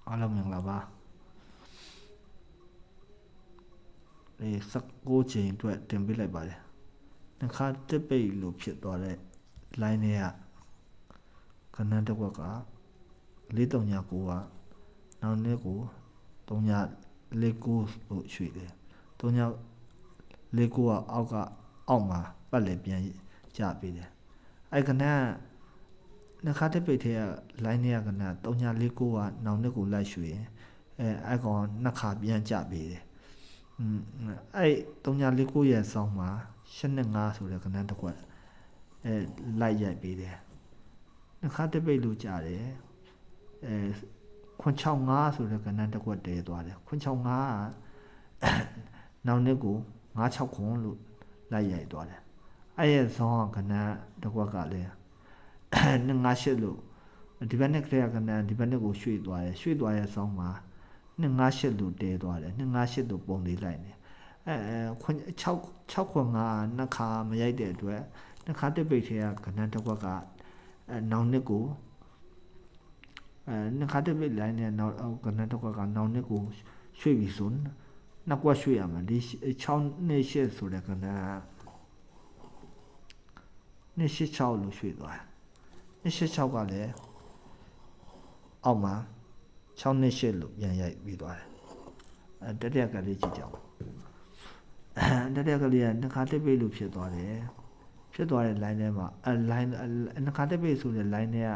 အားလုံးမင်္ဂလာပါဒီ16ချိန်အတွက်တင်ပေးလိုက်ပါတယ်နှခါတစ်ပိတ်လို့ဖြစ်သွားတဲ့ line တွေကခဏတစ်ခွက်က439ကနောက်နေ့ကို349လို့ရွှေ့တယ်349ကအောက်မှာပတ်လေပြန်ကြပေးတယ်အဲ့ခဏနှခါတစ်ပိတ်ထဲက line တွေကခဏ349ကနောက်နေ့ကိုလိုက်ရွှေ့ရင်အဲ့ကောင်နှစ်ခါပြန်ကြပေးတယ်အဲ့349ရဲ့ဆောင်းမှာ85ဆိုတဲ့ကဏ္ဍတစ်ခွက်လိုက်ရိုက်ပေးတယ်နှစ်ခါတစ်ပိတ်လို့ကြားတယ်965ဆိုတဲ့ကဏ္ဍတစ်ခွက်တည်သွားတယ်965ကနောက်နှစ်ကို960ခွန်လို့လိုက်ရိုက်သွားတယ်အဲ့ရဲ့ဆောင်းကဏ္ဍတစ်ခွက်ကလည်း258လို့ဒီဘက်နဲ့ကလေးကဏ္ဍဒီဘက်နဲ့ကိုရွှေ့သွားရဲ့ဆောင်းမှာ258လို့တည်သွားတယ်258လို့ပုံသေးလိုက်နေ6ခွန်ကနှစ်ခါမရိုက်တဲ့အတွက်နှစ်ခါတစ်ပိတ်ထဲကကဏ္ဍတစ်ခွက်ကနောင်နှစ်ကိုနှစ်ခါတစ်ပိတ်လိုင်းနဲ့နောင်ကဏ္ဍတစ်ခွက်ကနောင်နှစ်ကိုရွှေ့ပြီးဆိုနှစ်ခွက်ရွှေ့ရမှာဒီ6နှစ်8ဆိုတဲ့ကဏ္ဍ286လို့ရွှေ့သွား286ကလည်းအောက်မှာ6နှစ်8လို့ပြန်ရိုက်ပြီးသွားတယ်တတိယကလေးကြည့်ကြအောင်တတိယကလေးကနှစ်ခါတစ်ပိတ်လို့ဖြစ်သွားတဲ့ line ထဲမှာline နှစ်ခါတစ်ပိတ်ဆိုတဲ့ line ထဲက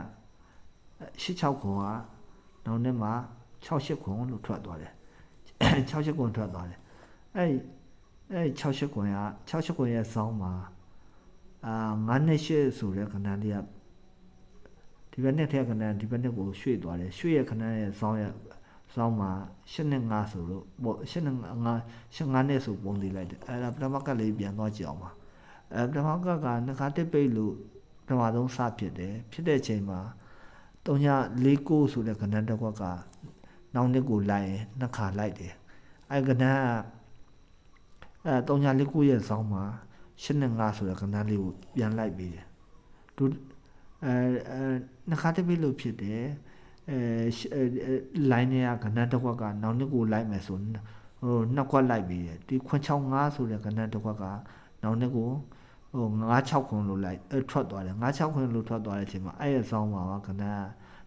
86ခွန်ကနောက်နေ့မှာ68ခွန်လို့ထွက်သွားတယ်68ခွန်ထွက်သွားတယ်အဲ့68ခွန်ရဲ့ဆောင်းမှာ9နှစ်8ဆိုတဲ့ခဏလေးကဒီဘက်နဲ့ထက်ကဏ္ဍဒီဘက်နဲ့ကိုရွှေ့သွားတယ်ရွှေ့ရဲ့ခဏရဲ့ဆောင်းမှာ85ဆိုလို့85နဲ့ဆိုပုံသေးလိုက်တယ်အဲ့ဒါပထမကလေးပြန်သွားကြည့်အောင်ပါပထမကနှစ်ခါတစ်ပိတ်လို့ပထမဆုံးစဖြစ်တယ်ဖြစ်တဲ့အချိန်မှာ349ဆိုတဲ့ကဏ္ဍတစ်ခွက်ကနောက်နှစ်ကိုလိုက်ရင်နှစ်ခါလိုက်တယ်အဲ့ကဏ္ဍ349ရဲ့ဆောင်းမှာ85ဆိုတဲ့ကဏ္ဍလေးကိုပြန်လိုက်ပြီးတယ်သူနှစ်ခါတစ်ပိတ်လို့ဖြစ်တယ်line เนี่ยကဏ္ဍတစ်ခွက်ကနောက်နှစ်ကိုလိုက်မယ်ဆိုနှစ်ခွက်လိုက်ပြီးတယ်ဒီ965ဆိုတဲ့ကဏ္ဍတစ်ခွက်ကနောက်နှစ်ကို960ခွန်လို့လိုက်ထွက်သွားတယ်960ခွန်လို့ထွက်သွားတဲ့အချိန်မှာအဲ့ရဲ့ဆောင်းမှာကဏ္ဍ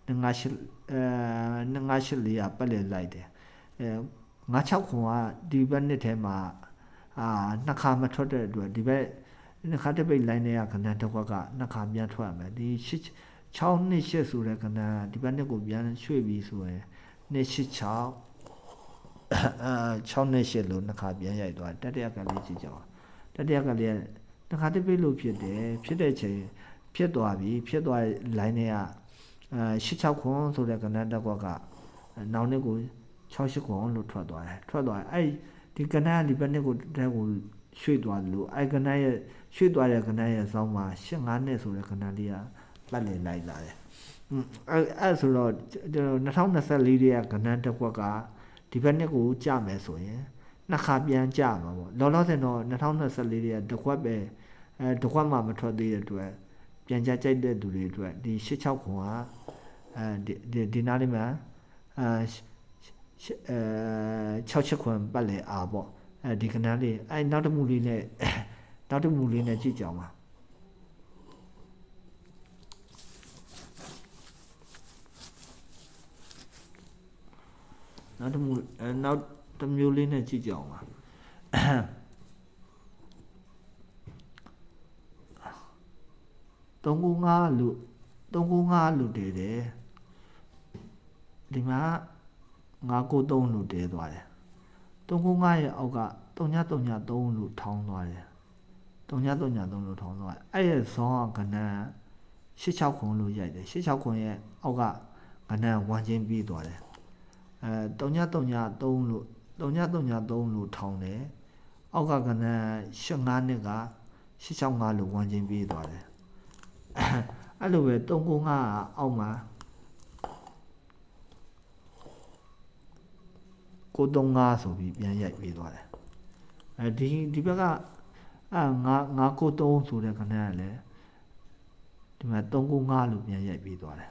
258ကပတ်လည်လိုက်တယ်960ခွန်ကဒီဘက်နှစ်ထဲမှာနှစ်ခါမထွက်တဲ့အတွက်ဒီဘက်နှစ်ခါတစ်ပိတ် line เนี่ยကဏ္ဍတစ်ခွက်ကနှစ်ခါပြန်ထွက်ရမယ်ဒီ6နှစ်8ဆိုတဲ့ကဏ္ဍဒီဘက်နှစ်ကိုပြန်ရွှေ့ပြီးဆိုရင်286 6နှစ်8လို့နှစ်ခါပြန်ရိုက်သွားတတိယကလေးကြည့်ကြအောင်တတိယကလေးနှစ်ခါတစ်ပိတ်လို့ဖြစ်တယ်ဖြစ်တဲ့ချိန်ဖြစ်သွားပြီဖြစ်သွား line တွေက86ခွန်ဆိုတဲ့ကဏ္ဍတစ်ခွက်ကနောက်နှစ်ကို68ခွန်လို့ထွက်သွားတယ်အဲ့ဒီကဏ္ဍဒီဘက်နှစ်ကိုတဲ့ကိုရွှေ့သွားလို့အဲ့ကဏ္ဍရဲ့ရွှေ့သွားတဲ့ကဏ္ဍရဲ့ဆောင်းမှာ85နှစ်ဆိုတဲ့ကဏ္ဍလေးကပတ်လည်လိုက်လာတယ်အဲ့ဆိုတော့2024ရဲ့ကဏ္ဍတစ်ခွက်ကဒီဘက်နှစ်ကိုကြမယ်ဆိုရင်နှစ်ခါပြန်ကြမှာပေါ့လောလောဆယ်တော့2024ရဲ့တစ်ခွက်ပဲတစ်ခွက်မှမထွက်သေးတဲ့အတွက်ပြန်ကြိုက်တဲ့သူတွေအတွက်ဒီ86ခွန်ကဒီနားလေးမှာ68ခွန်ပတ်လည်ပေါ့ဒီကဏ္ဍလေးနောက်တစ်မှုလေးနဲ့ကြည့်ကြအောင်ပါနောက်တစ်မျိုးလေးနဲ့ကြည့်ကြအောင်ပါ395လို့တည်တယ်ဒီမှာ993လို့တည်သွားတယ်395ရဲ့အောက်က3933လို့ထောင်းသွားတယ်3933လို့ထောင်းသွားတယ်အဲ့ရဲ့ဇောင်းကဏ္ဍ86ခွန်လို့ရိုက်တယ်86ခွန်ရဲ့အောက်ကကဏ္ဍဝမ်းချင်းပြီးသွားတယ်3933လို့ထောင်းတယ်အောက်ကကဏ္ဍ85နှစ်က665လို့ဝမ်းချင်းပြီးသွားတယ်အဲ့လိုပဲ395ကအောက်မှာ935ဆိုပြီးပြန်ရိုက်ပြီးသွားတယ်ဒီဘက်က993ဆိုတဲ့ကဏ္ဍကလည်းဒီမှာ395လို့ပြန်ရိုက်ပြီးသွားတယ်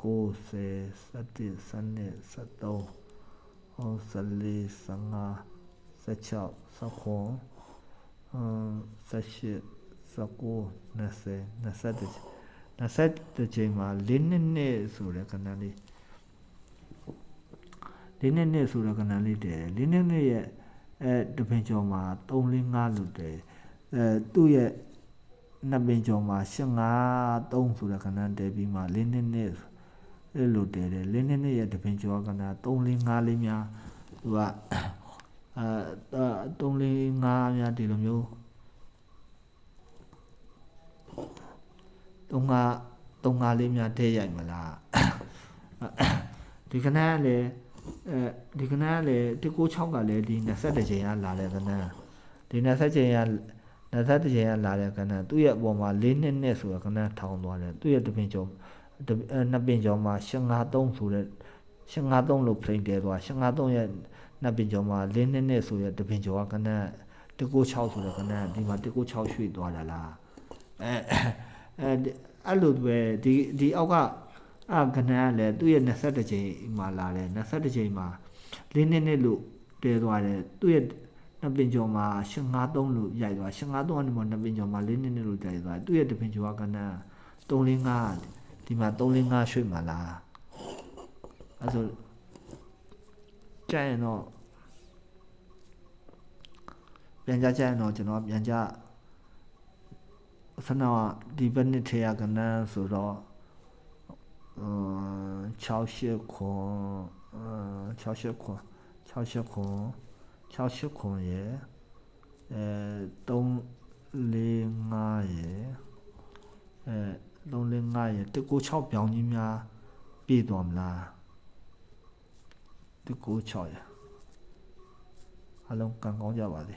ချိန်မှာ4နှစ်ဆိုတဲ့ခဏလေး4နှစ်ဆိုတဲ့ခဏလေးတည်4နှစ်ရဲ့တပင်ကျော်မှာ3 4 5လို့တည်သူ့ရဲ့နှစ်ပင်ကျော်မှာ8 5 3ဆိုတဲ့ခဏတည်ပြီးမှ4နှစ်အဲ့လိုတည်တယ်4နှစ်ရဲ့တပင်ကျော်ကဏ3 4 5လေးများသူက3 4 5များဒီလိုမျိုး3 5လေးများတည့်ရိုက်မလားဒီခဏကလည်းဒီခဏကလည်း196ကလည်းဒီ21ချိန်ကလာတဲ့ခဏဒီ21ချိန်က21ချိန်ကလာတဲ့ခဏသူ့ရဲ့အပေါ်မှာ4နှစ်ဆိုတော့ခဏထောင်သွားတယ်သူ့ရဲ့တပင်ကျော်နှစ်ပင်ကျော်မှာ8 5 3ဆိုတဲ့8 5 3လို့ဖိန်တဲသွား8 5 3ရဲ့ နှစ်ပင်ကျော်မှာလင်းနဲ့ဆိုရတပင်ကျော်ကကနန်း196ဆိုတဲ့ကနန်းဒီမှာ196ရွှေ့သွားတာလားအဲ့လိုပဲဒီအောက်ကကနန်းကလည်းသူ့ရဲ့21ချိန်မှာလာတယ်21ချိန်မှာလင်းနဲ့လို့တဲသွားတယ်သူ့ရဲ့နှစ်ပင်ကျော်မှာ853လို့ရိုက်သွား853ကနေမှနှစ်ပင်ကျော်မှာလင်းနဲ့လို့ရိုက်သွားသူ့ရဲ့တပင်ကျော်ကကနန်း345ဒီမှာ345ရွှေ့မှာလားအဲ့ဆိုကြရင်တော့ပြန်ကြရင်တော့ကျွန်တော်ပြန်ကြဆနာဒီဘက်နှစ်ထဲကနန်းဆိုတော့68ခွန်68ခွန်ရယ်345ရယ်345ရယ်196ပြောင်းကြီးများပြည့်သွားမလား196ရယ်အလုံးကံကောင်းကြပါစေ